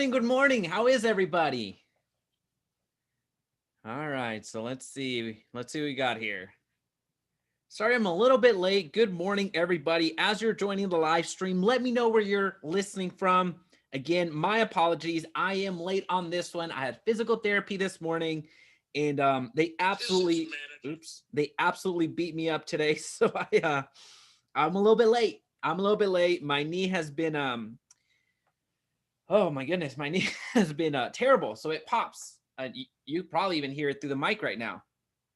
morning. Good morning. How is everybody? All right, so let's see. Let's see what we got here. Sorry, I'm a little bit late. Good morning, everybody. As you're joining the live stream, let me know where you're listening from. Again, my apologies. I am late on this one. I had physical therapy this morning, and they absolutely beat me up today. So I'm a little bit late. My knee has been oh my goodness, my knee has been terrible. So it pops. You probably even hear it through the mic right now.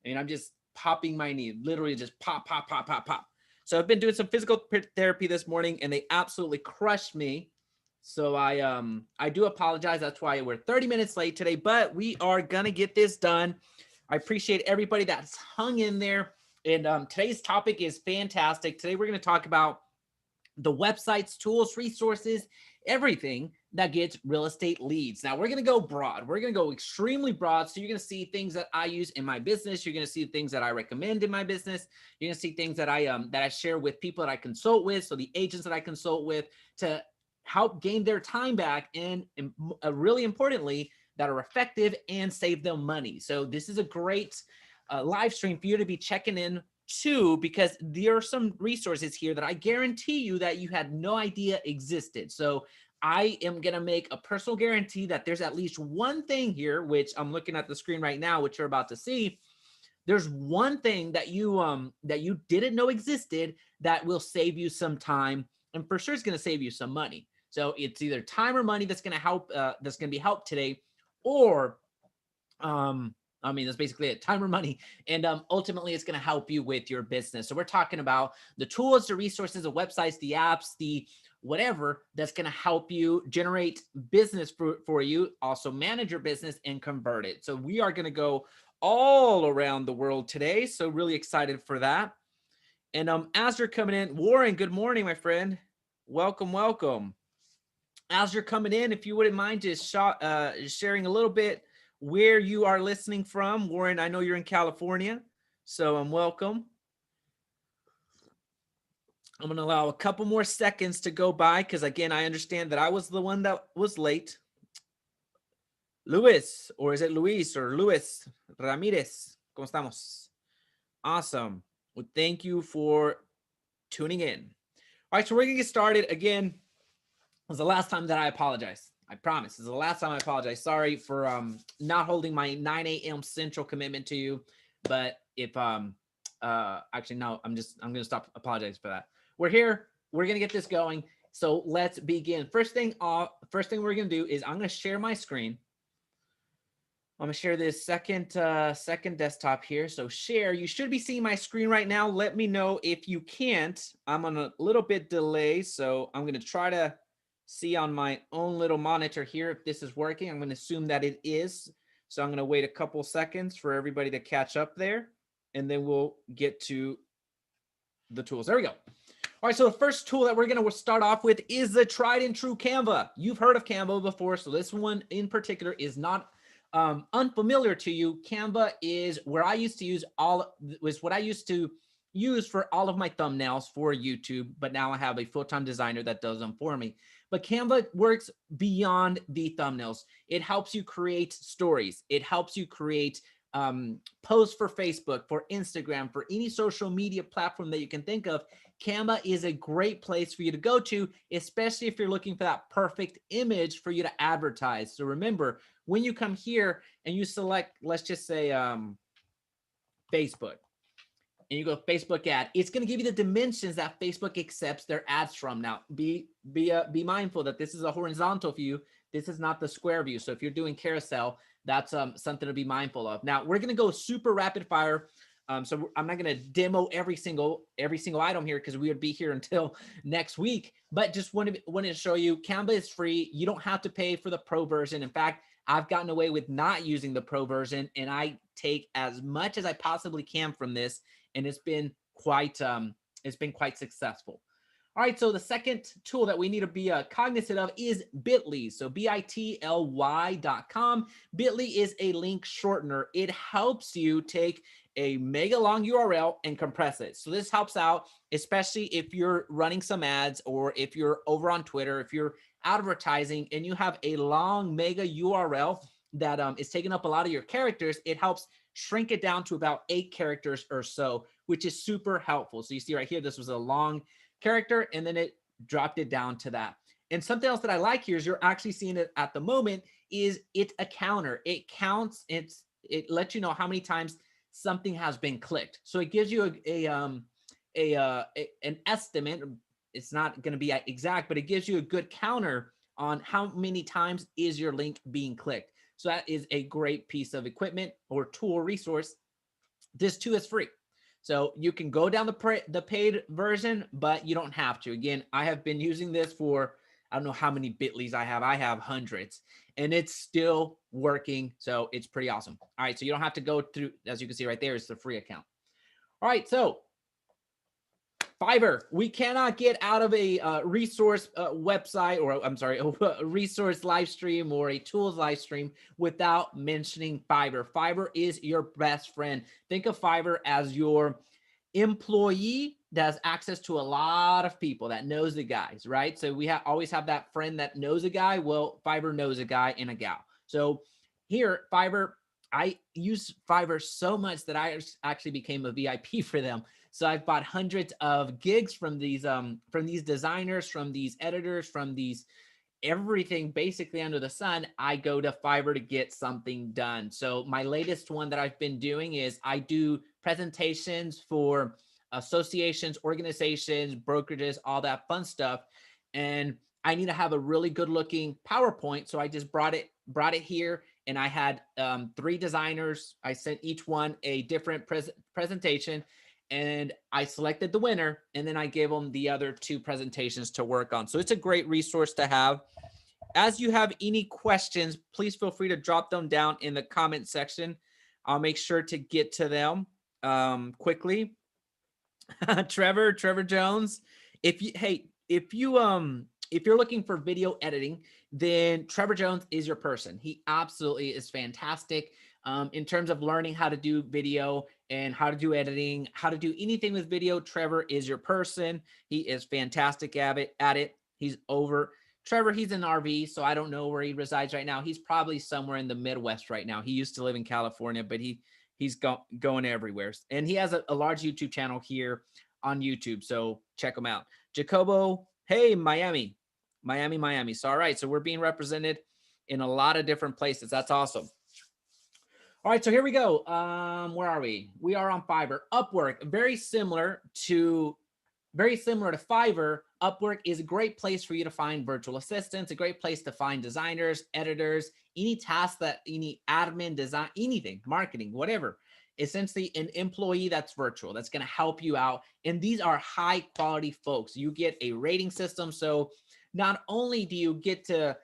I mean, I'm just popping my knee, literally just pop, pop, pop, pop, pop. So I've been doing some physical therapy this morning, and they absolutely crushed me. So I do apologize. That's why we're 30 minutes late today, but we are gonna get this done. I appreciate everybody that's hung in there. And today's topic is fantastic. Today we're gonna talk about the websites, tools, resources, everything that gets real estate leads. Now we're going to go broad. We're going to go extremely broad. So you're going to see things that I use in my business. You're going to see things that I recommend in my business. You're going to see things that I share with people that I consult with. So the agents that I consult with to help gain their time back, and really importantly, that are effective and save them money. So this is a great live stream for you to be checking in too, because there are some resources here that I guarantee you that you had no idea existed. So I am going to make a personal guarantee that there's at least one thing here, which I'm looking at the screen right now, which you're about to see. There's one thing that you didn't know existed that will save you some time, and for sure it's going to save you some money. So it's either time or money that's going to help, that's going to be helped today, or I mean, that's basically it, time or money. And ultimately, it's going to help you with your business. So we're talking about the tools, the resources, the websites, the apps, the whatever that's going to help you generate business for you, also manage your business and convert it. So we are going to go all around the world today. So really excited for that. And as you're coming in, Warren, good morning, my friend. Welcome, welcome. As you're coming in, if you wouldn't mind just sharing a little bit where you are listening from. Warren, I know you're in California, so welcome. I'm going to allow a couple more seconds to go by because, again, I understand that I was the one that was late. Luis, or is it Luis or Luis Ramirez? ¿Cómo estamos? Awesome. Well, thank you for tuning in. All right, so we're going to get started. Again, it was the last time that I apologize. I promise. This is the last time I apologize. Sorry for not holding my 9 a.m. Central commitment to you. But if actually no, I'm gonna stop apologizing for that. We're here. We're gonna get this going. So let's begin. First thing we're gonna do is I'm gonna share my screen. I'm gonna share this second desktop here. So share. You should be seeing my screen right now. Let me know if you can't. I'm on a little bit delay, so I'm gonna try to see on my own little monitor here if this is working. I'm going to assume that it is. So I'm going to wait a couple seconds for everybody to catch up there, and then we'll get to the tools. There we go. All right, so the first tool that we're going to start off with is the tried and true Canva. You've heard of Canva before, so this one in particular is not unfamiliar to you. Canva is where I used to use what I used to use for all of my thumbnails for YouTube, but now I have a full-time designer that does them for me. But Canva works beyond the thumbnails. It helps you create stories. It helps you create posts for Facebook, for Instagram, for any social media platform that you can think of. Canva is a great place for you to go to, especially if you're looking for that perfect image for you to advertise. So remember, when you come here and you select, let's just say Facebook, and you go Facebook ad, it's going to give you the dimensions that Facebook accepts their ads from. Now, be mindful that this is a horizontal view. This is not the square view. So if you're doing carousel, that's something to be mindful of. Now, we're going to go super rapid fire. So I'm not going to demo every single item here because we would be here until next week. But just wanted to show you, Canva is free. You don't have to pay for the pro version. In fact, I've gotten away with not using the pro version, and I take as much as I possibly can from this. And it's been quite successful. All right, so the second tool that we need to be cognizant of is Bitly. So bitly.com. Bitly is a link shortener. It helps you take a mega long URL and compress it. So this helps out, especially if you're running some ads, or if you're over on Twitter, if you're advertising and you have a long mega URL that is taking up a lot of your characters, it helps shrink it down to about 8 characters or so, which is super helpful. So you see right here, this was a long character and then it dropped it down to that. And something else that I like here is you're actually seeing it at the moment is it's a counter. It counts, it lets you know how many times something has been clicked. So it gives you an estimate. It's not going to be exact, but it gives you a good counter on how many times is your link being clicked. So that is a great piece of equipment or tool resource. This too is free. So you can go down the paid version, but you don't have to. Again, I have been using this for, I don't know how many Bitleys I have. I have hundreds and it's still working. So it's pretty awesome. All right. So you don't have to go through, as you can see right there, it's the free account. All right. So Fiverr, we cannot get out of a resource website, or I'm sorry, a resource live stream or a tools live stream without mentioning Fiverr. Fiverr is your best friend. Think of Fiverr as your employee that has access to a lot of people that knows the guys, right? So we always have that friend that knows a guy. Well, Fiverr knows a guy and a gal. So here, Fiverr, I use Fiverr so much that I actually became a VIP for them. So I've bought hundreds of gigs from these designers, from these editors, from these everything basically under the sun. I go to Fiverr to get something done. So my latest one that I've been doing is I do presentations for associations, organizations, brokerages, all that fun stuff. And I need to have a really good looking PowerPoint. So I just brought it here and I had 3 designers. I sent each one a different presentation and I selected the winner and then I gave them the other 2 presentations to work on. So it's a great resource to have. As you have any questions, please feel free to drop them down in the comment section. I'll make sure to get to them quickly. Trevor Jones, if you're looking for video editing, then Trevor Jones is your person. He absolutely is fantastic in terms of learning how to do video and how to do editing, how to do anything with video. Trevor is your person. He is fantastic at it. Trevor, he's in RV, so I don't know where he resides right now. He's probably somewhere in the Midwest right now. He used to live in California, but he's going everywhere. And he has a large YouTube channel here on YouTube, so check him out. Jacobo, hey, Miami. So, all right, so we're being represented in a lot of different places. That's awesome. All right, so here we go. Where are we? We are on Fiverr. Upwork, very similar to Fiverr. Upwork is a great place for you to find virtual assistants, a great place to find designers, editors, any task any admin, design, anything, marketing, whatever. Essentially an employee that's virtual, that's going to help you out. And these are high quality folks. You get a rating system. So not only do you get to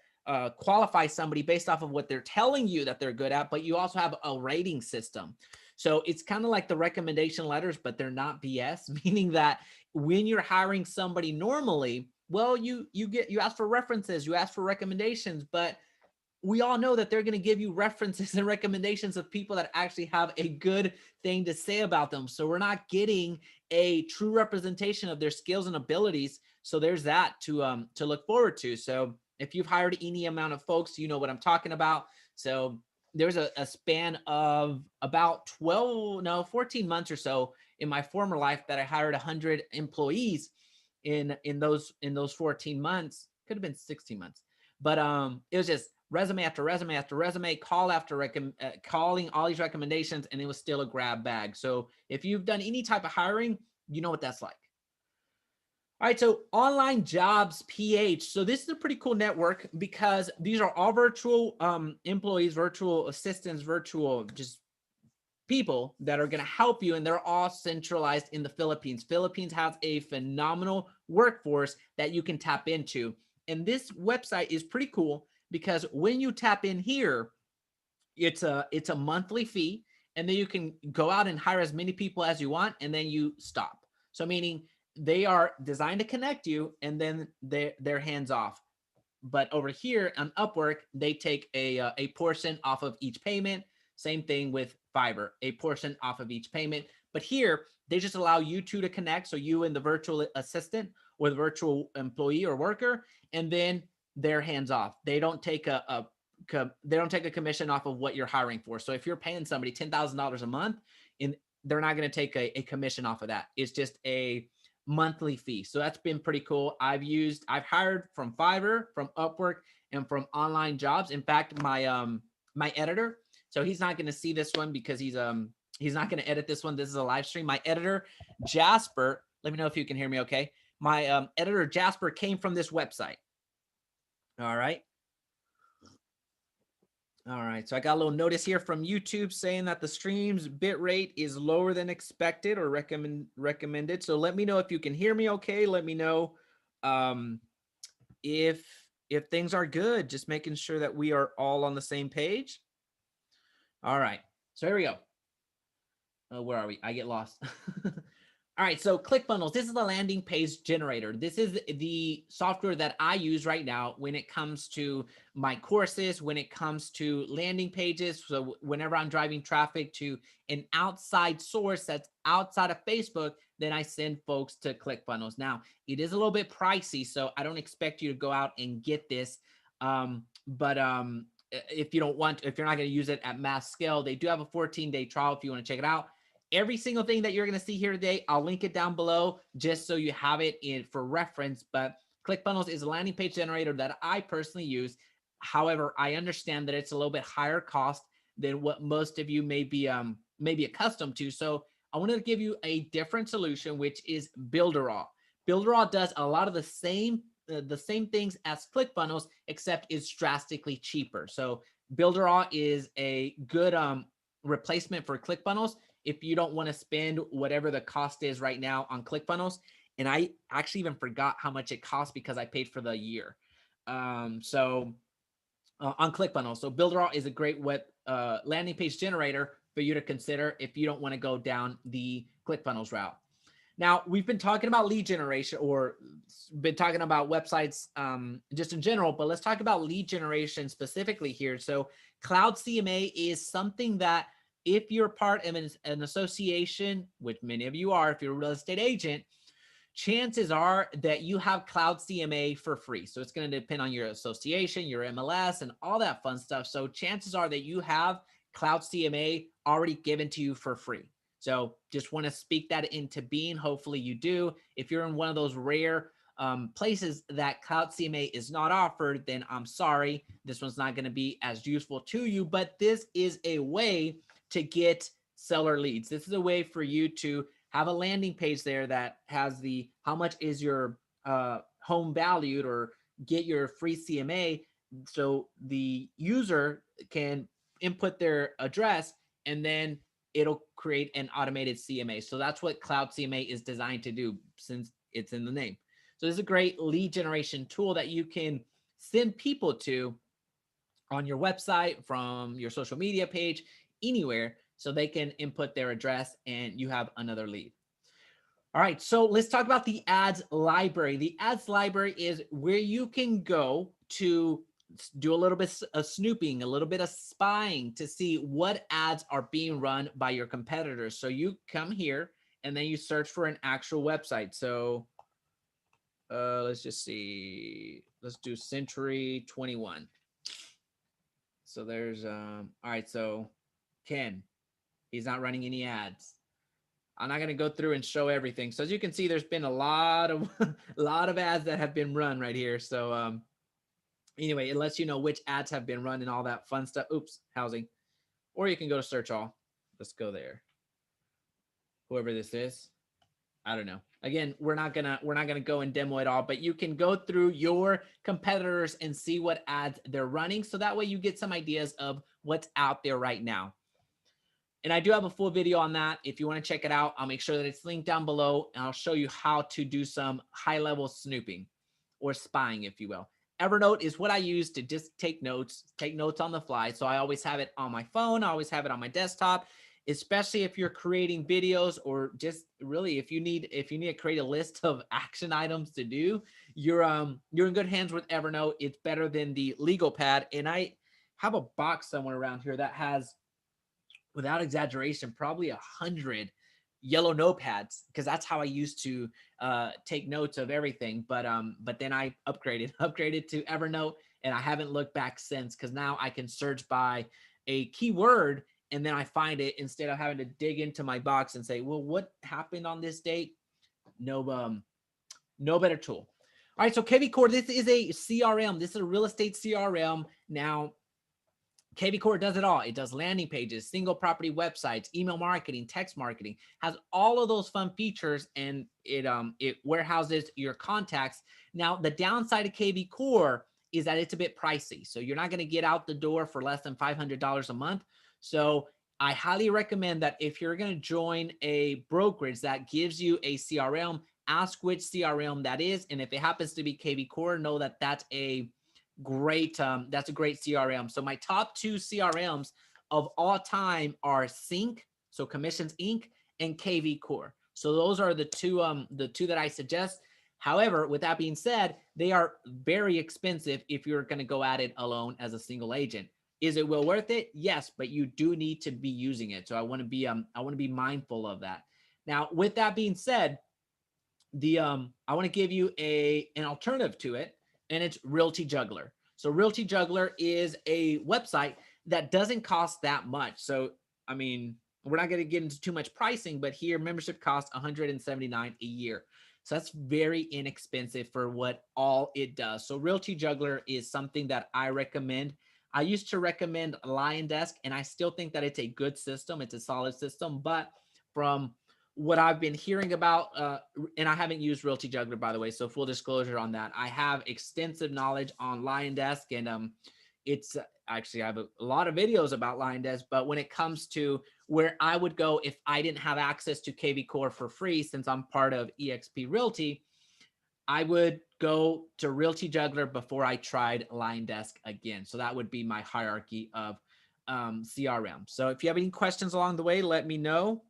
qualify somebody based off of what they're telling you that they're good at, but you also have a rating system. So it's kind of like the recommendation letters, but they're not BS, meaning that when you're hiring somebody normally, well, you ask for references, you ask for recommendations, but we all know that they're going to give you references and recommendations of people that actually have a good thing to say about them. So we're not getting a true representation of their skills and abilities. So there's that to look forward to. So if you've hired any amount of folks, you know what I'm talking about. So there's a span of about 14 months or so in my former life that I hired 100 employees in those 14 months. Could have been 16 months, but it was just resume after resume after resume, call after calling all these recommendations, and it was still a grab bag. So if you've done any type of hiring, you know what that's like. All right, so Online Jobs PH. So this is a pretty cool network because these are all virtual employees, virtual assistants, virtual just people that are going to help you, and they're all centralized in the Philippines. Philippines has a phenomenal workforce that you can tap into. And this website is pretty cool because when you tap in here, it's a monthly fee, and then you can go out and hire as many people as you want, and then you stop. So meaning they are designed to connect you, and then they're hands off. But over here on Upwork, they take a portion off of each payment. Same thing with Fiverr, a portion off of each payment. But here, they just allow you two to connect. So you and the virtual assistant or the virtual employee or worker, and then they're hands off. They don't take they don't take a commission off of what you're hiring for. So if you're paying somebody $10,000 a month, and they're not going to take a commission off of that. It's just a monthly fee. So that's been pretty cool. I've hired from Fiverr, from Upwork, and from online jobs. In fact, my editor, so he's not going to see this one because he's not going to edit this one. This is a live stream. My editor, Jasper, let me know if you can hear me okay. My editor, Jasper, came from this website. All right. All right, so I got a little notice here from YouTube saying that the stream's bit rate is lower than expected or recommended. So let me know if you can hear me okay. Let me know if things are good, just making sure that we are all on the same page. All right, so here we go. Where are we? I get lost. All right, so ClickFunnels, this is the landing page generator. This is the software that I use right now when it comes to my courses, when it comes to landing pages. So whenever I'm driving traffic to an outside source that's outside of Facebook, then I send folks to ClickFunnels. Now, it is a little bit pricey, so I don't expect you to go out and get this. But if you don't want, if you're not going to use it at mass scale, they do have a 14-day trial if you want to check it out. Every single thing that you're going to see here today, I'll link it down below just so you have it in for reference. But ClickFunnels is a landing page generator that I personally use. However, I understand that it's a little bit higher cost than what most of you may be accustomed to. So I wanted to give you a different solution, which is Builderall. Builderall does a lot of the same things as ClickFunnels, except it's drastically cheaper. So Builderall is a good replacement for ClickFunnels if you don't want to spend whatever the cost is right now on ClickFunnels. And I actually even forgot how much it costs because I paid for the year. On ClickFunnels. So Builderall is a great web landing page generator for you to consider if you don't want to go down the ClickFunnels route. Now, we've been talking about lead generation, or been talking about websites just in general, but let's talk about lead generation specifically here. So Cloud CMA is something that if you're part of an association, which many of you are, if you're a real estate agent, chances are that you have Cloud CMA for free. So it's going to depend on your association, your MLS, and all that fun stuff. So chances are that you have Cloud CMA already given to you for free. So just want to speak that into being. Hopefully you do. If you're in one of those rare places that Cloud CMA is not offered, then I'm sorry. This one's not going to be as useful to you, but this is a way to get seller leads. This is a way for you to have a landing page there that has the how much is your home valued, or get your free CMA, so the user can input their address and then it'll create an automated CMA. So that's what Cloud CMA is designed to do, since it's in the name. So this is a great lead generation tool that you can send people to on your website, from your social media page, anywhere, so they can input their address and you have another lead. All right, so let's talk about the ads library. The ads library is where you can go to do a little bit of snooping, a little bit of spying to see what ads are being run by your competitors. So you come here and then you search for an actual website. So let's just see, let's do Century 21. So there's, all right, so Ken, he's not running any ads. I'm not going to go through and show everything. So as you can see, there's been a lot of ads that have been run right here. So anyway, it lets you know which ads have been run and all that fun stuff. Oops, housing. Or you can go to search all. Let's go there. Whoever this is, I don't know. Again, we're not gonna go and demo it all, but you can go through your competitors and see what ads they're running. So that way you get some ideas of what's out there right now. And I do have a full video on that. If you want to check it out, I'll make sure that it's linked down below, and I'll show you how to do some high-level snooping or spying, if you will. Evernote is what I use to just take notes on the fly. So I always have it on my phone. I always have it on my desktop, especially if you're creating videos, or just really if you need to create a list of action items to do, you're in good hands with Evernote. It's better than the legal pad. And I have a box somewhere around here that has, without exaggeration, probably 100 yellow notepads because that's how I used to take notes of everything. But then I upgraded to Evernote, and I haven't looked back since because now I can search by a keyword and then I find it instead of having to dig into my box and say, well, what happened on this date? No better tool. All right, so KCore, this is a CRM. This is a real estate CRM. Now, KCore does it all. It does landing pages, single property websites, email marketing, text marketing, has all of those fun features, and it warehouses your contacts. Now, the downside of KCore is that it's a bit pricey. So you're not going to get out the door for less than $500 a month. So I highly recommend that if you're going to join a brokerage that gives you a CRM, ask which CRM that is. And if it happens to be KCore, know that that's a great CRM. So my top 2 CRMs of all time are Sync, so Commissions Inc., and KCore. So those are the two that I suggest. However, with that being said, they are very expensive if you're going to go at it alone as a single agent. Is it well worth it? Yes, but you do need to be using it. So I want to be mindful of that. Now, with that being said, I want to give you an alternative to it, and it's Realty Juggler. So Realty Juggler is a website that doesn't cost that much. So, I mean, we're not going to get into too much pricing, but here membership costs $179 a year. So that's very inexpensive for what all it does. So Realty Juggler is something that I recommend. I used to recommend Lion Desk, and I still think that it's a good system. It's a solid system, but from what I've been hearing about, and I haven't used Realty Juggler, by the way, so full disclosure on that. I have extensive knowledge on Lion Desk, and it's actually, I have a lot of videos about Lion Desk, but when it comes to where I would go if I didn't have access to KCore for free, since I'm part of eXp Realty, I would go to Realty Juggler before I tried Lion Desk again. So that would be my hierarchy of CRM. So if you have any questions along the way, let me know.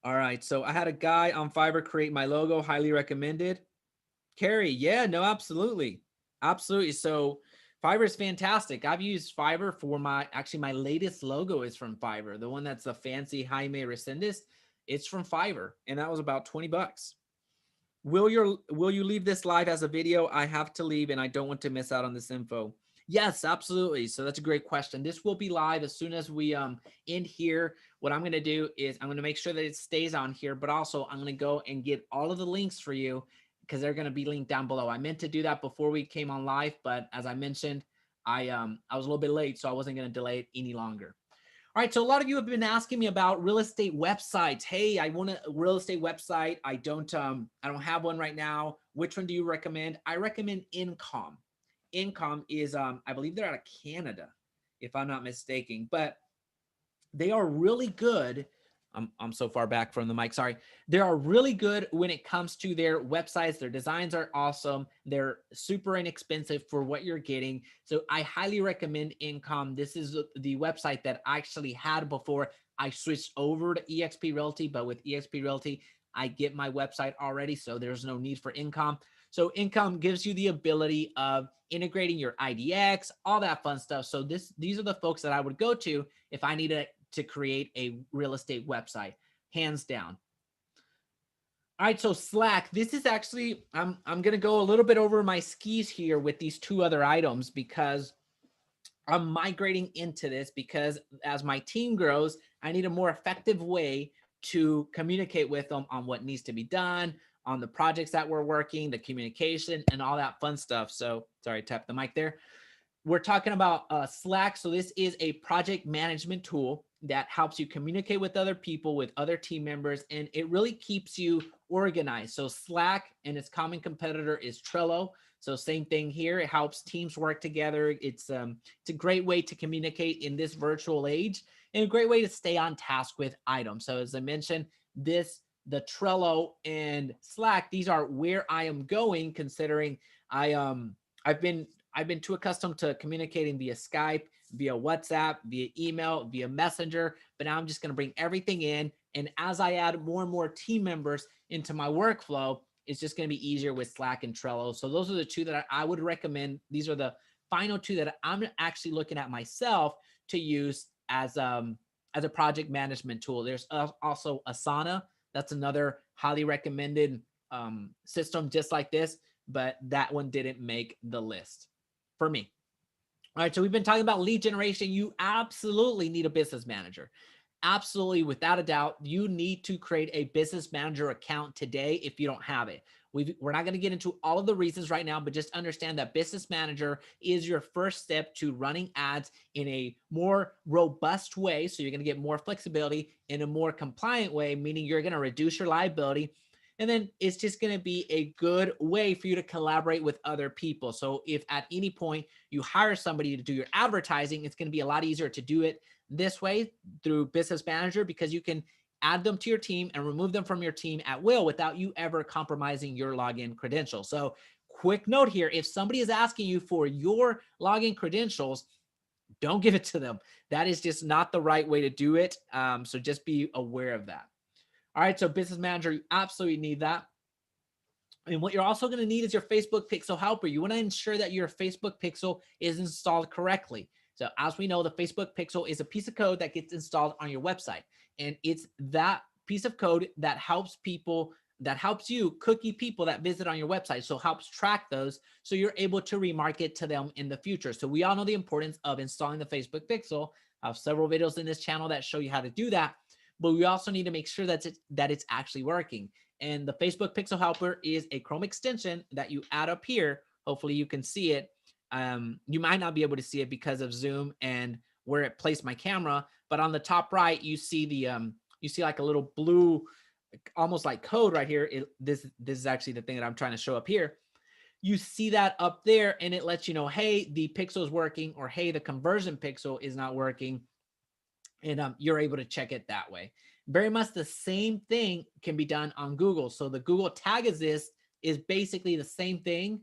All right, so I had a guy on Fiverr create my logo, highly recommended. Carrie, yeah, no, absolutely. Absolutely. So Fiverr is fantastic. I've used Fiverr for my latest logo is from Fiverr. The one that's a fancy Jaime Resendiz, it's from Fiverr, and that was about 20 bucks. Will you leave this live as a video? I have to leave, and I don't want to miss out on this info. Yes, absolutely. So that's a great question. This will be live as soon as we end here. What I'm going to do is I'm going to make sure that it stays on here, but also I'm going to go and get all of the links for you because they're going to be linked down below. I meant to do that before we came on live, but as I mentioned, I was a little bit late, so I wasn't going to delay it any longer. All right, so a lot of you have been asking me about real estate websites. Hey, I want a real estate website. I don't have one right now. Which one do you recommend? I recommend Income. Income is, I believe they're out of Canada, if I'm not mistaken, but they are really good. I'm so far back from the mic. Sorry. They are really good when it comes to their websites. Their designs are awesome. They're super inexpensive for what you're getting. So I highly recommend Income. This is the website that I actually had before I switched over to eXp Realty, but with eXp Realty, I get my website already. So there's no need for Income. So Income gives you the ability of integrating your IDX, all that fun stuff. So these are the folks that I would go to if I needed to create a real estate website, hands down. All right, so Slack, this is actually, I'm going to go a little bit over my skis here with these 2 other items because I'm migrating into this because as my team grows, I need a more effective way to communicate with them on what needs to be done, on the projects that we're working, the communication, and all that fun stuff. So sorry, tap the mic there. We're talking about Slack. So this is a project management tool that helps you communicate with other people, with other team members, and it really keeps you organized. So Slack and its common competitor is Trello. So same thing here. It helps teams work together. It's a great way to communicate in this virtual age and a great way to stay on task with items. So as I mentioned, the Trello and Slack, these are where I am going, considering I've been too accustomed to communicating via Skype, via WhatsApp, via email, via Messenger, but now I'm just going to bring everything in. And as I add more and more team members into my workflow, it's just going to be easier with Slack and Trello. So those are the 2 that I would recommend. These are the final 2 that I'm actually looking at myself to use as as a project management tool. There's also Asana. That's another highly recommended system just like this, but that one didn't make the list for me. All right, so we've been talking about lead generation. You absolutely need a business manager. Absolutely, without a doubt, you need to create a business manager account today if you don't have it. We're not going to get into all of the reasons right now, but just understand that business manager is your first step to running ads in a more robust way. So you're going to get more flexibility in a more compliant way, meaning you're going to reduce your liability. And then it's just going to be a good way for you to collaborate with other people. So if at any point you hire somebody to do your advertising, it's going to be a lot easier to do it this way through Business Manager, because you can add them to your team and remove them from your team at will without you ever compromising your login credentials. So quick note here, if somebody is asking you for your login credentials, don't give it to them. That is just not the right way to do it. So just be aware of that. All right, so Business Manager, you absolutely need that. And what you're also going to need is your Facebook Pixel Helper. You want to ensure that your Facebook Pixel is installed correctly. So as we know, the Facebook Pixel is a piece of code that gets installed on your website. And it's that piece of code that helps people, that helps you cookie people that visit on your website. So helps track those so you're able to remarket to them in the future. So we all know the importance of installing the Facebook Pixel. I have several videos in this channel that show you how to do that. But we also need to make sure that it's actually working. And the Facebook Pixel Helper is a Chrome extension that you add up here. Hopefully you can see it. You might not be able to see it because of Zoom and where it placed my camera, but on the top right, you see you see like a little blue, almost like code right here. This is actually the thing that I'm trying to show up here. You see that up there and it lets you know, hey, the pixel is working, or hey, the conversion pixel is not working. And you're able to check it that way. Very much the same thing can be done on Google. So the Google Tag Assist is basically the same thing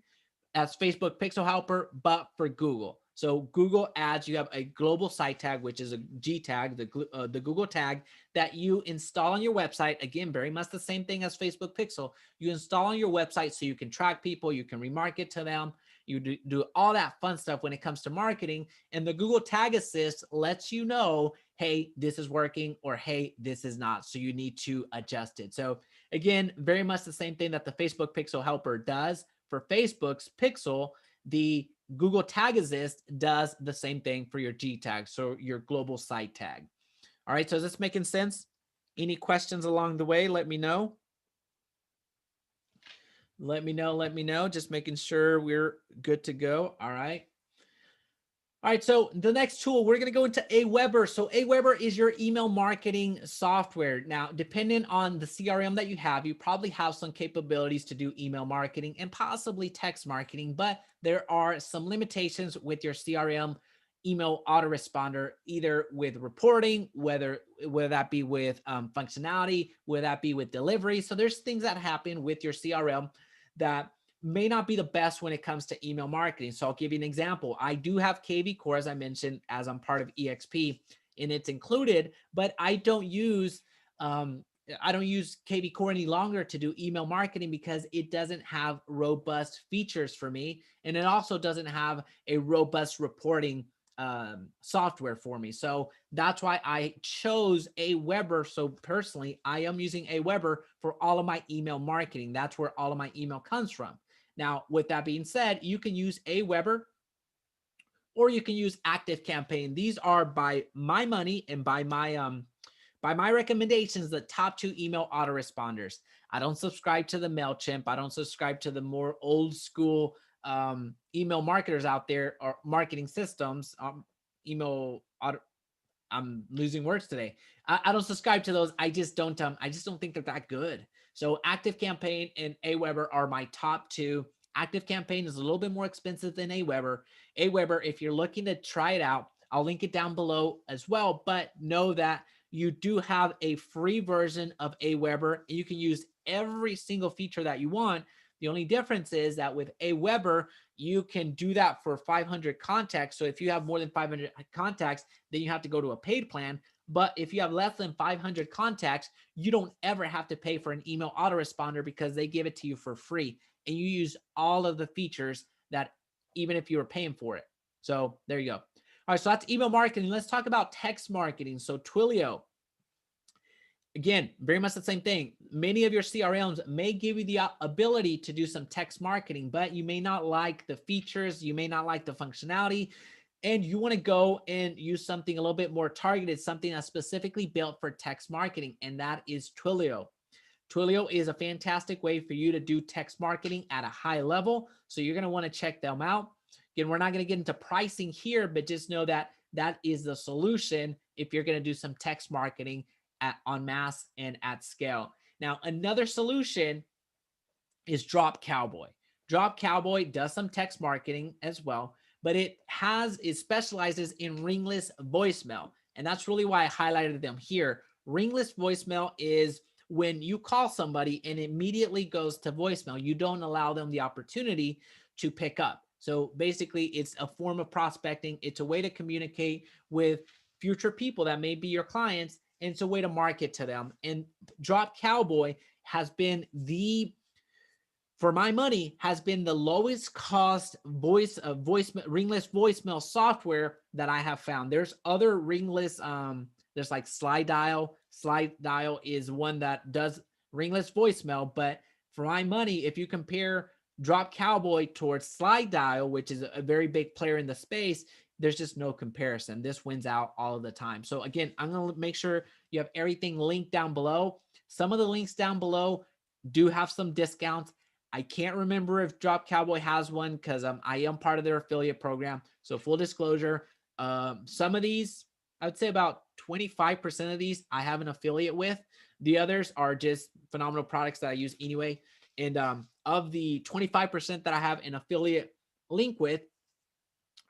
as Facebook Pixel Helper, but for Google. So Google Ads, you have a global site tag, which is a G tag, the Google tag that you install on your website. Again, very much the same thing as Facebook Pixel. You install on your website so you can track people, you can remarket to them, you do all that fun stuff when it comes to marketing. And the Google Tag Assist lets you know, hey, this is working, or hey, this is not. So you need to adjust it. So again, very much the same thing that the Facebook Pixel Helper does. For Facebook's Pixel, the Google Tag Assist does the same thing for your G tag, so your global site tag. All right, so is this making sense? Any questions along the way, let me know. Let me know. Just making sure we're good to go. All right. All right, so the next tool, we're going to go into Aweber. So Aweber is your email marketing software. Now, depending on the CRM that you have, you probably have some capabilities to do email marketing and possibly text marketing, but there are some limitations with your CRM email autoresponder, either with reporting, whether that be with functionality, whether that be with delivery. So there's things that happen with your CRM that may not be the best when it comes to email marketing. So I'll give you an example. I do have KCore, as I mentioned, as I'm part of EXP, and it's included, but I don't use KCore any longer to do email marketing because it doesn't have robust features for me, and it also doesn't have a robust reporting software for me. So that's why I chose Aweber. So personally, I am using Aweber for all of my email marketing. That's where all of my email comes from. Now, with that being said, you can use Aweber or you can use ActiveCampaign. These are, by my money and by my recommendations, the top 2 email autoresponders. I don't subscribe to the MailChimp. I don't subscribe to the more old school email marketers out there, or marketing systems, I'm losing words today. I don't subscribe to those. I just don't think they're that good. So ActiveCampaign and Aweber are my top 2. ActiveCampaign is a little bit more expensive than Aweber. Aweber, if you're looking to try it out, I'll link it down below as well, but know that you do have a free version of Aweber. You can use every single feature that you want. The only difference is that with Aweber, you can do that for 500 contacts. So if you have more than 500 contacts, then you have to go to a paid plan. But if you have less than 500 contacts, you don't ever have to pay for an email autoresponder because they give it to you for free. And you use all of the features that even if you were paying for it. So there you go. All right, so that's email marketing. Let's talk about text marketing. So Twilio, again, very much the same thing. Many of your CRMs may give you the ability to do some text marketing, but you may not like the features, you may not like the functionality, and you want to go and use something a little bit more targeted, something that's specifically built for text marketing, and that is Twilio. Twilio is a fantastic way for you to do text marketing at a high level, so you're going to want to check them out. Again, we're not going to get into pricing here, but just know that that is the solution if you're going to do some text marketing en masse and at scale. Now, another solution is Dropcowboy. Dropcowboy does some text marketing as well, but it specializes in ringless voicemail. And that's really why I highlighted them here. Ringless voicemail is when you call somebody and immediately goes to voicemail. You don't allow them the opportunity to pick up. So basically, it's a form of prospecting. It's a way to communicate with future people that may be your clients, and it's a way to market to them. And Dropcowboy has been for my money, has been the lowest cost ringless voicemail software that I have found. There's other ringless, there's like Slide Dial. Slide Dial is one that does ringless voicemail, but for my money, if you compare Dropcowboy towards Slide Dial, which is a very big player in the space, there's just no comparison. This wins out all of the time. So again, I'm going to make sure you have everything linked down below. Some of the links down below do have some discounts. I can't remember if Dropcowboy has one because I am part of their affiliate program. So full disclosure, some of these, I would say about 25% of these I have an affiliate with. The others are just phenomenal products that I use anyway. And of the 25% that I have an affiliate link with,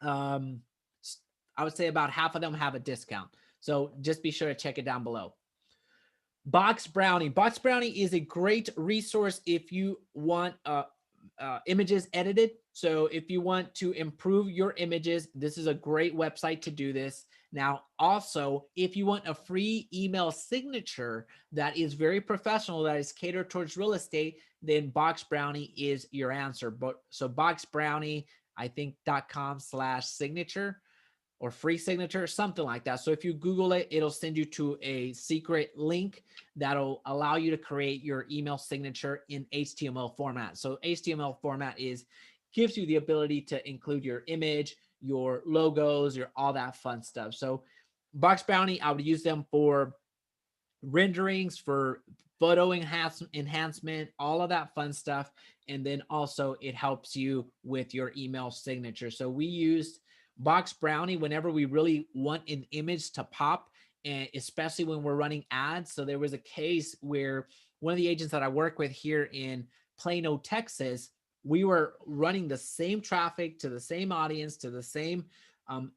I would say about half of them have a discount. So just be sure to check it down below. Brownie. Brownie is a great resource if you want images edited. So if you want to improve your images, this is a great website to do this. Now, also, if you want a free email signature that is very professional, that is catered towards real estate, then Brownie is your answer. So Brownie, I think .com/signature or free signature, something like that. So if you Google it, it'll send you to a secret link that'll allow you to create your email signature in HTML format. So HTML format gives you the ability to include your image, your logos, your all that fun stuff. So Brownie, I would use them for renderings, for photo enhancement, all of that fun stuff. And then also it helps you with your email signature. So we used Brownie whenever we really want an image to pop, and especially when we're running ads. So there was a case where one of the agents that I work with here in Plano, Texas, we were running the same traffic to the same audience, to the same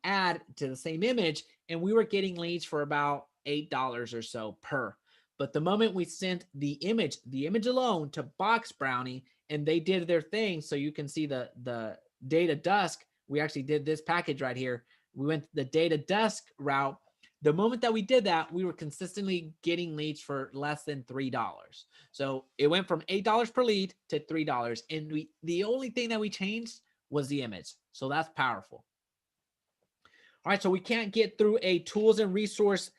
ad, to the same image, and we were getting leads for about $8 or so per. But the moment we sent the image alone to Brownie, and they did their thing, so you can see the data dusk. We actually did this package right here. We went the data dusk route. The moment that we did that, we were consistently getting leads for less than $3. So it went from $8 per lead to $3. And the only thing that we changed was the image. So that's powerful. All right, so we can't get through a tools and resource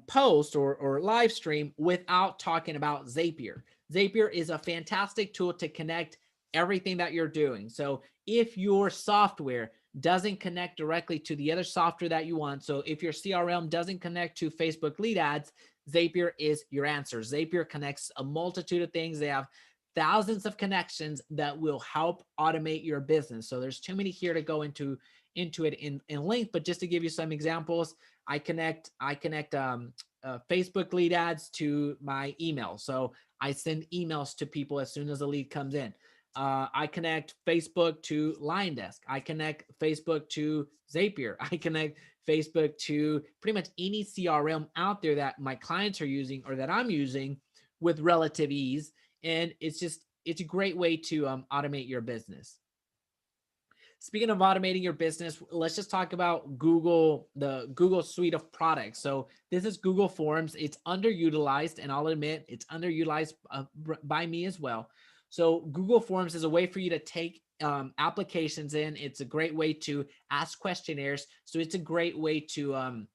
post or live stream without talking about Zapier. Zapier is a fantastic tool to connect everything that you're doing. So if your software doesn't connect directly to the other software that you want, so if your CRM doesn't connect to Facebook lead ads, Zapier is your answer. Zapier connects a multitude of things. They have thousands of connections that will help automate your business. So there's too many here to go into it in length, but just to give you some examples, I connect Facebook lead ads to my email. So I send emails to people as soon as a lead comes in. I connect Facebook to LionDesk. I connect Facebook to Zapier. I connect Facebook to pretty much any CRM out there that my clients are using or that I'm using with relative ease. And it's a great way to automate your business. Speaking of automating your business, let's just talk about the Google suite of products. So this is Google Forms. It's underutilized, and I'll admit it's underutilized by me as well. So Google Forms is a way for you to take applications in. It's a great way to ask questionnaires. So it's a great way to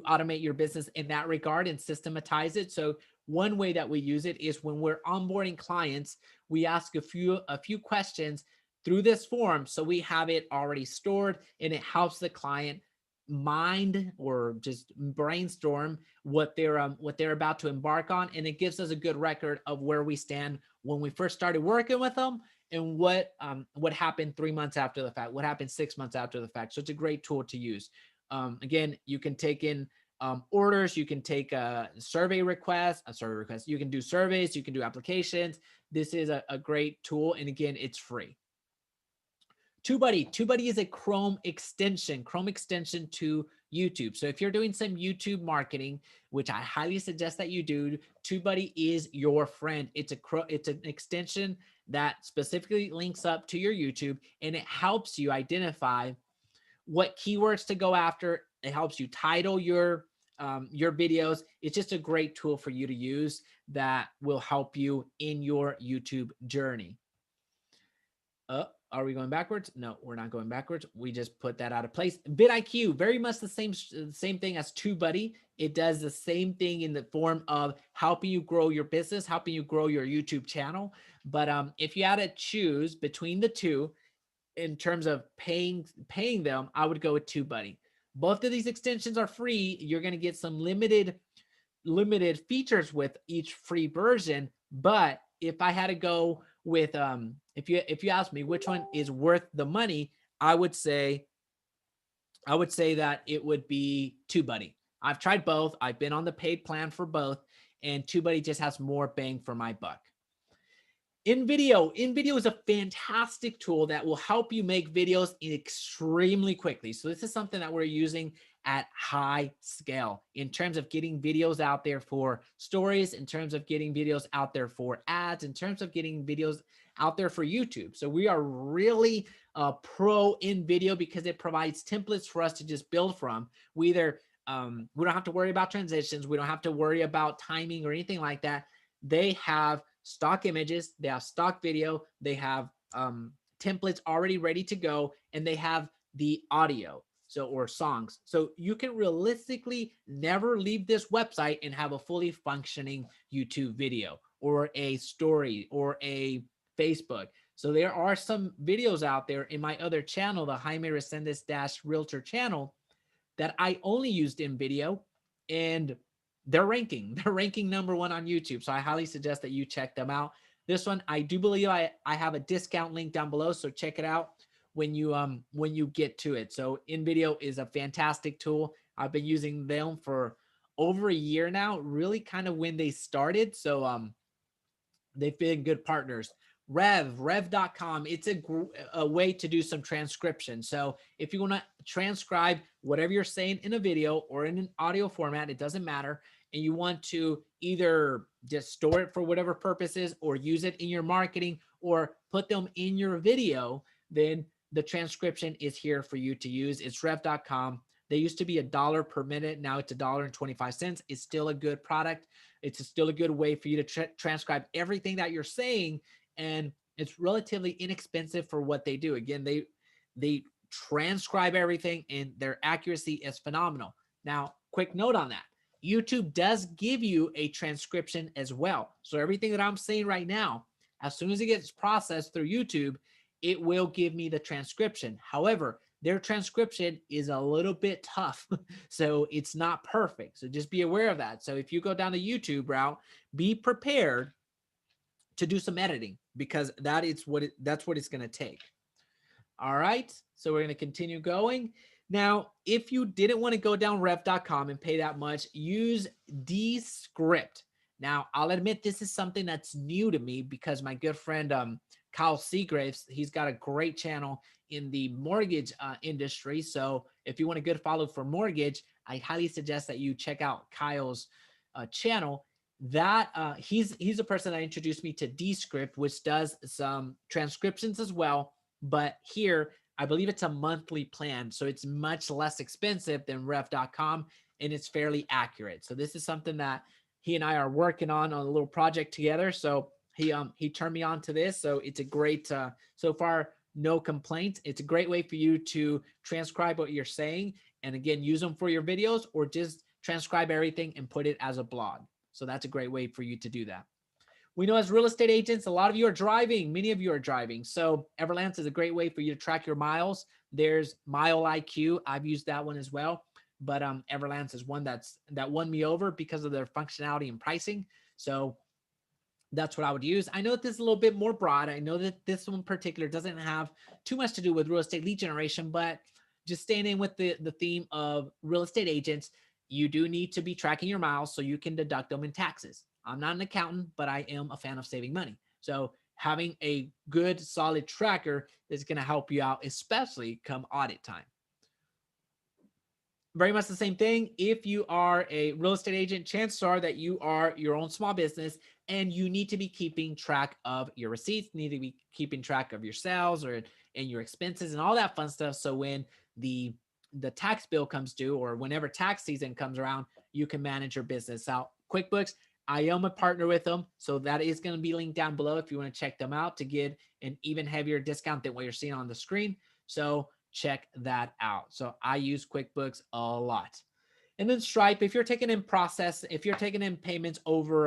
automate your business in that regard and systematize it. So one way that we use it is when we're onboarding clients, we ask a few questions through this form. So we have it already stored, and it helps the client mind or just brainstorm what they're about to embark on, and it gives us a good record of where we stand when we first started working with them, and what happened 3 months after the fact, what happened 6 months after the fact. So it's a great tool to use. Again, you can take in orders, you can take survey requests, you can do surveys, you can do applications. This is a great tool, and again, it's free. TubeBuddy is a Chrome extension to YouTube. So if you're doing some YouTube marketing, which I highly suggest that you do, TubeBuddy is your friend. It's an extension that specifically links up to your YouTube, and it helps you identify what keywords to go after. It helps you title your videos. It's just a great tool for you to use that will help you in your YouTube journey. Are we going backwards? No, we're not going backwards. We just put that out of place. BidIQ, very much the same thing as TubeBuddy. It does the same thing in the form of helping you grow your business, helping you grow your YouTube channel. But if you had to choose between the two in terms of paying them, I would go with TubeBuddy. Both of these extensions are free. You're going to get some limited features with each free version. But if I had to go with if you ask me which one is worth the money, I would say that it would be TubeBuddy. I've tried both. I've been on the paid plan for both, and TubeBuddy just has more bang for my buck. InVideo is a fantastic tool that will help you make videos extremely quickly. So this is something that we're using at high scale in terms of getting videos out there for stories, in terms of getting videos out there for ads, in terms of getting videos out there for YouTube. So we are really pro InVideo because it provides templates for us to just build from. We don't have to worry about transitions. We don't have to worry about timing or anything like that. They have stock images, they have stock video, they have templates already ready to go, and they have the audio, or songs. So you can realistically never leave this website and have a fully functioning YouTube video or a story or a Facebook. So there are some videos out there in my other channel, the Jaime Resendiz Realtor channel, that I only used InVideo, and they're ranking #1 on YouTube. So I highly suggest that you check them out. This one, I do believe I have a discount link down below, so check it out when you get to it. So InVideo is a fantastic tool. I've been using them for over a year now, really kind of when they started. So they've been good partners. Rev.com, it's a way to do some transcription. So if you want to transcribe whatever you're saying in a video or in an audio format, it doesn't matter, and you want to either just store it for whatever purposes or use it in your marketing or put them in your video, then the transcription is here for you to use. It's rev.com. They used to be $1 per minute. Now it's $1.25. It's still a good product. It's still a good way for you to transcribe everything that you're saying, and it's relatively inexpensive for what they do. Again, they transcribe everything, and their accuracy is phenomenal. Now, quick note on that. YouTube does give you a transcription as well. So everything that I'm saying right now, as soon as it gets processed through YouTube, it will give me the transcription. However, their transcription is a little bit tough, so it's not perfect. So just be aware of that. So if you go down the YouTube route, be prepared to do some editing, because that's what it's going to take. All right, so we're going to continue going. Now, if you didn't want to go down rev.com and pay that much, use Dscript. Now, I'll admit this is something that's new to me because my good friend Kyle Seagraves, he's got a great channel in the mortgage industry. So if you want a good follow for mortgage, I highly suggest that you check out Kyle's channel. He's a person that introduced me to Dscript, which does some transcriptions as well. But here, I believe it's a monthly plan, so it's much less expensive than rev.com, and it's fairly accurate. So this is something that he and I are working on a little project together. So He turned me on to this. So it's a great, so far, no complaints. It's a great way for you to transcribe what you're saying. And again, use them for your videos, or just transcribe everything and put it as a blog. So that's a great way for you to do that. We know as real estate agents, a lot of you are driving. Many of you are driving. So Everlance is a great way for you to track your miles. There's Mile IQ. I've used that one as well. But Everlance is one that won me over because of their functionality and pricing. So that's what I would use. I know that this is a little bit more broad. I know that this one in particular doesn't have too much to do with real estate lead generation, but just staying in with the theme of real estate agents, you do need to be tracking your miles so you can deduct them in taxes. I'm not an accountant, but I am a fan of saving money. So having a good, solid tracker is going to help you out, especially come audit time. Very much the same thing. If you are a real estate agent, chances are that you are your own small business, and you need to be keeping track of your receipts, need to be keeping track of your sales and your expenses and all that fun stuff. So when the tax bill comes due, or whenever tax season comes around, you can manage your business out. QuickBooks, I am a partner with them, so that is going to be linked down below if you want to check them out to get an even heavier discount than what you're seeing on the screen. So check that out. So I use QuickBooks a lot. And then Stripe, if you're taking in payments over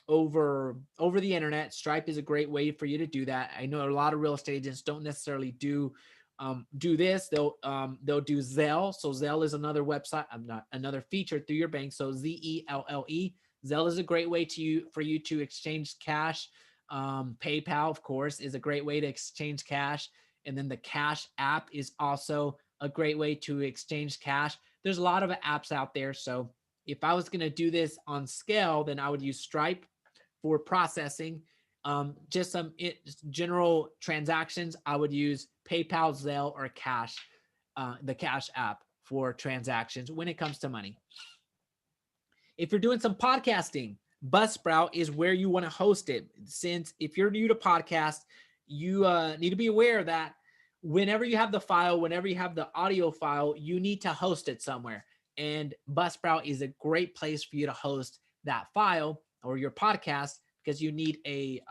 the internet, Stripe is a great way for you to do that. I know a lot of real estate agents don't necessarily do this. They'll do Zelle. So Zelle is another website, another feature through your bank. So Zelle. Zelle is a great way for you to exchange cash. PayPal, of course, is a great way to exchange cash. And then the Cash app is also a great way to exchange cash. There's a lot of apps out there. So if I was going to do this on scale, then I would use Stripe for processing. Just some general transactions, I would use PayPal, Zelle, or Cash, the Cash app for transactions when it comes to money. If you're doing some podcasting, Buzzsprout is where you want to host it. Since if you're new to podcast, you need to be aware that whenever you have the file, whenever you have the audio file, you need to host it somewhere. And Buzzsprout is a great place for you to host that file or your podcast, because you need a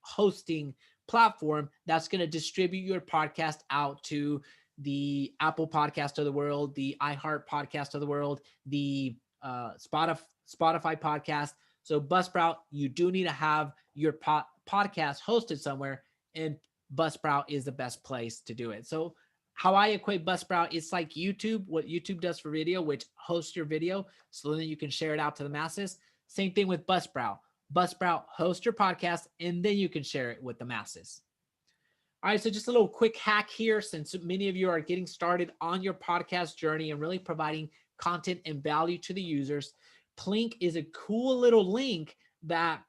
hosting platform that's going to distribute your podcast out to the Apple Podcast of the world, the iHeart Podcast of the world, the Spotify Podcast. So Buzzsprout, you do need to have your podcast hosted somewhere, and Buzzsprout is the best place to do it. So how I equate Buzzsprout, it's like YouTube, what YouTube does for video, which hosts your video so then you can share it out to the masses. Same thing with Buzzsprout. Buzzsprout hosts your podcast, and then you can share it with the masses. All right, so just a little quick hack here, since many of you are getting started on your podcast journey and really providing content and value to the users. Plink is a cool little link that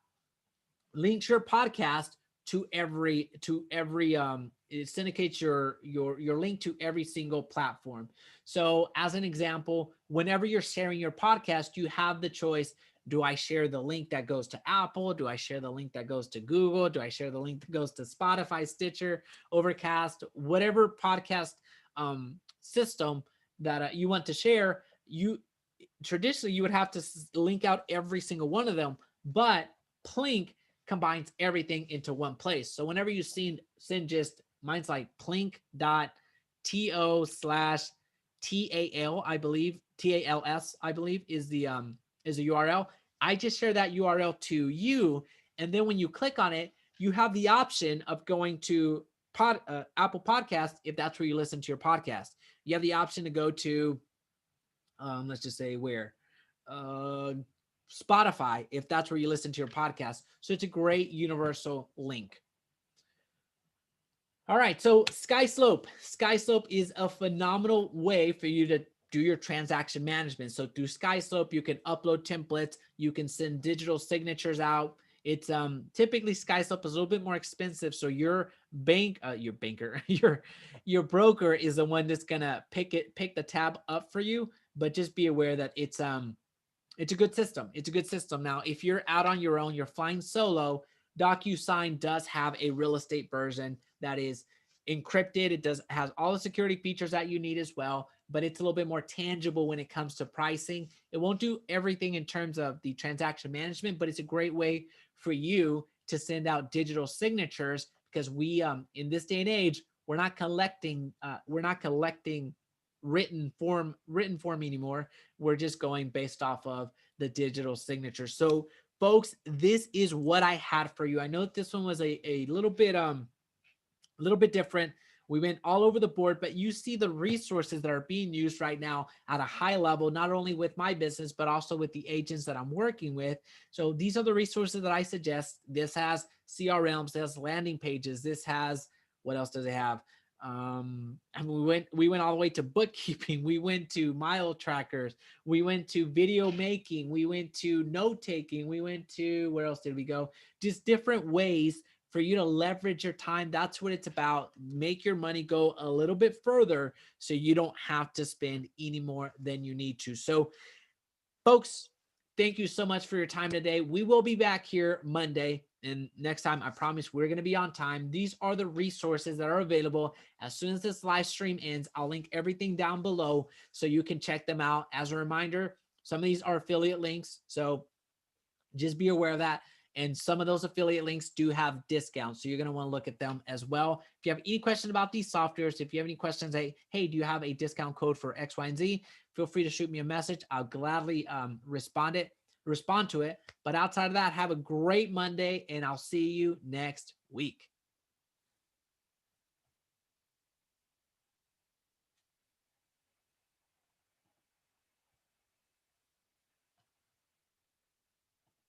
links your podcast to every it syndicates your link to every single platform. So as an example, whenever you're sharing your podcast, you have the choice. Do I share the link that goes to Apple? Do I share the link that goes to Google? Do I share the link that goes to Spotify, Stitcher, Overcast, whatever podcast system that you want to share? Traditionally, you would have to link out every single one of them, but Plink combines everything into one place. So whenever you send just, mine's like plink.to/TAL, I believe, TALS, I believe is the URL. I just share that URL to you. And then when you click on it, you have the option of going to Apple Podcast, if that's where you listen to your podcast. You have the option to go to, let's just say where, Spotify, if that's where you listen to your podcast. So it's a great universal link. All right, so SkySlope. SkySlope is a phenomenal way for you to do your transaction management. So through SkySlope, you can upload templates, you can send digital signatures out. It's typically SkySlope is a little bit more expensive. So your broker is the one that's gonna pick the tab up for you. But just be aware that it's a good system. It's a good system. Now, if you're out on your own, you're flying solo, DocuSign does have a real estate version that is encrypted. It has all the security features that you need as well, but it's a little bit more tangible when it comes to pricing. It won't do everything in terms of the transaction management, but it's a great way for you to send out digital signatures, because we in this day and age, we're not collecting written form anymore. We're just going based off of the digital signature. So folks, this is what I had for you. I know that this one was a little bit different. We went all over the board, but you see the resources that are being used right now at a high level, not only with my business, but also with the agents that I'm working with. So these are the resources that I suggest. This has CRMs, this has landing pages, this has, what else does it have? And we went all the way to bookkeeping. We went to mile trackers. We went to video making. We went to note taking. We went to, where else did we go? Just different ways for you to leverage your time. That's what it's about. Make your money go a little bit further so you don't have to spend any more than you need to. So folks, thank you so much for your time today. We will be back here Monday. And next time, I promise we're going to be on time. These are the resources that are available. As soon as this live stream ends, I'll link everything down below so you can check them out. As a reminder, some of these are affiliate links, so just be aware of that. And some of those affiliate links do have discounts, so you're going to want to look at them as well. If you have any questions about these softwares, if you have any questions, hey, do you have a discount code for X, Y, and Z? Feel free to shoot me a message. I'll gladly respond to it. But outside of that, have a great Monday, and I'll see you next week.